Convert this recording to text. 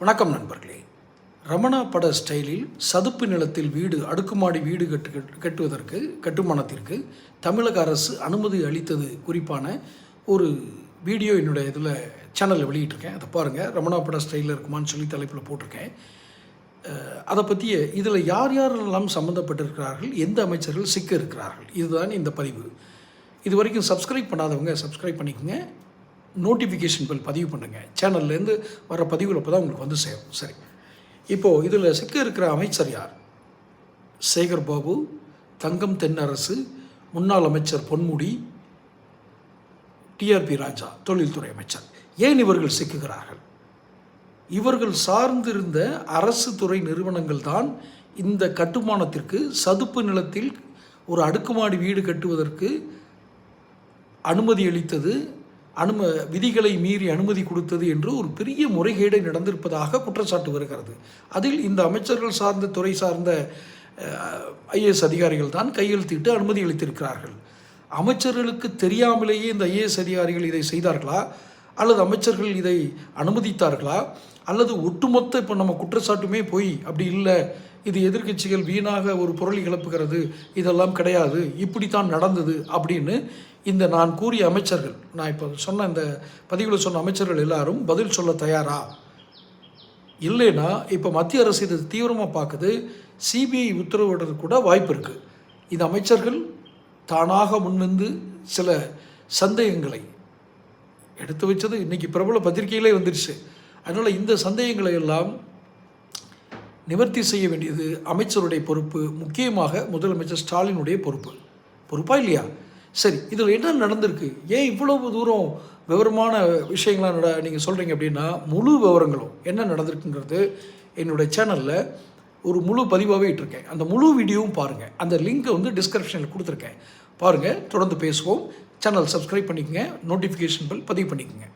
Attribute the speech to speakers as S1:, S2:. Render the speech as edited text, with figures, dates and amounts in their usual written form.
S1: வணக்கம் நண்பர்களே. ரமணா பட ஸ்டைலில் சதுப்பு நிலத்தில் வீடு அடுக்குமாடி வீடு கட்டுவதற்கு கட்டுமானத்திற்கு தமிழக அரசு அனுமதி அளித்தது குறிப்பான ஒரு வீடியோ என்னுடைய இதில் சேனலில் வெளியிட்டிருக்கேன். அதை பாருங்கள். ரமணா பட ஸ்டைலில் இருக்குமான்னு சொல்லி தலைப்பில் போட்டிருக்கேன். அதை பற்றிய இதில் யார் யாரெல்லாம் சம்மந்தப்பட்டிருக்கிறார்கள், எந்த அமைச்சர்கள் சிக்க இருக்கிறார்கள், இதுதான் இந்த பதிவு. இது வரைக்கும் சப்ஸ்கிரைப் பண்ணாதவங்க சப்ஸ்கிரைப் பண்ணிக்கோங்க. நோட்டிஃபிகேஷன் பில் பதிவு பண்ணுங்கள். சேனல்லேருந்து வர பதிவுகள் அப்போ தான் உங்களுக்கு வந்து சேரும். சரி, இப்போது இதில் சிக்க இருக்கிற அமைச்சர் யார்? சேகர் பாபு, தங்கம் தென்னரசு, முன்னாள் அமைச்சர் பொன்முடி, டிஆர்பி ராஜா தொழில்துறை அமைச்சர். ஏன் இவர்கள் சிக்குகிறார்கள்? இவர்கள் சார்ந்திருந்த அரசு துறை நிறுவனங்கள் தான் இந்த கட்டுமானத்திற்கு சதுப்பு நிலத்தில் ஒரு அடுக்குமாடி வீடு கட்டுவதற்கு அனுமதி அளித்தது, விதிகளை மீறி அனுமதி கொடுத்தது என்று ஒரு பெரிய முறைகேடு நடந்திருப்பதாக குற்றச்சாட்டு வருகிறது. அதில் இந்த அமைச்சர்கள் சார்ந்த துறை சார்ந்த ஐஏஎஸ் அதிகாரிகள் தான் கையெழுத்திட்டு அனுமதி அளித்திருக்கிறார்கள். அமைச்சர்களுக்கு தெரியாமலேயே இந்த ஐஏஎஸ் அதிகாரிகள் இதை செய்தார்களா, அல்லது அமைச்சர்கள் இதை அனுமதித்தார்களா, அல்லது ஒட்டுமொத்த இப்போ நம்ம குற்றச்சாட்டுமே போய் அப்படி இல்லை, இது எதிர்க்கட்சிகள் வீணாக ஒரு புரளி கிளப்புகிறது, இதெல்லாம் கிடையாது, இப்படித்தான் நடந்தது அப்படின்னு இந்த நான் கூறிய அமைச்சர்கள், நான் இப்போ சொன்ன இந்த பதிவில் சொன்ன அமைச்சர்கள் எல்லாரும் பதில் சொல்ல தயாரா? இல்லைன்னா இப்போ மத்திய அரசு இது தீவிரமாக பார்க்குது, சிபிஐ உத்தரவிடுறது கூட வாய்ப்பு இருக்குது. இந்த அமைச்சர்கள் தானாக முன்வந்து சில சந்தேகங்களை எடுத்து வச்சது இன்றைக்கி பிரபல பத்திரிகையிலே வந்துடுச்சு. அதனால் இந்த சந்தேகங்களை எல்லாம் நிவர்த்தி செய்ய வேண்டியது அமைச்சருடைய பொறுப்பு, முக்கியமாக முதலமைச்சர் ஸ்டாலினுடைய பொறுப்பா இல்லையா? சரி, இதில் என்ன நடந்திருக்கு, ஏன் இவ்வளவு தூரம் விவரமான விஷயங்களாக நீங்கள் சொல்கிறீங்க அப்படின்னா, முழு விவரங்களும் என்ன நடந்திருக்குங்கிறது என்னுடைய சேனலில் ஒரு முழு பதிவாகவே இட்டிருக்கேன். அந்த முழு வீடியோவும் பாருங்கள். அந்த லிங்க்கை வந்து டிஸ்கிரிப்ஷனில் கொடுத்துருக்கேன், பாருங்கள். தொடர்ந்து பேசுவோம். சேனல் சப்ஸ்கிரைப் பண்ணிக்கங்க, நோட்டிஃபிகேஷன் பில் பதிவு பண்ணிக்கோங்க.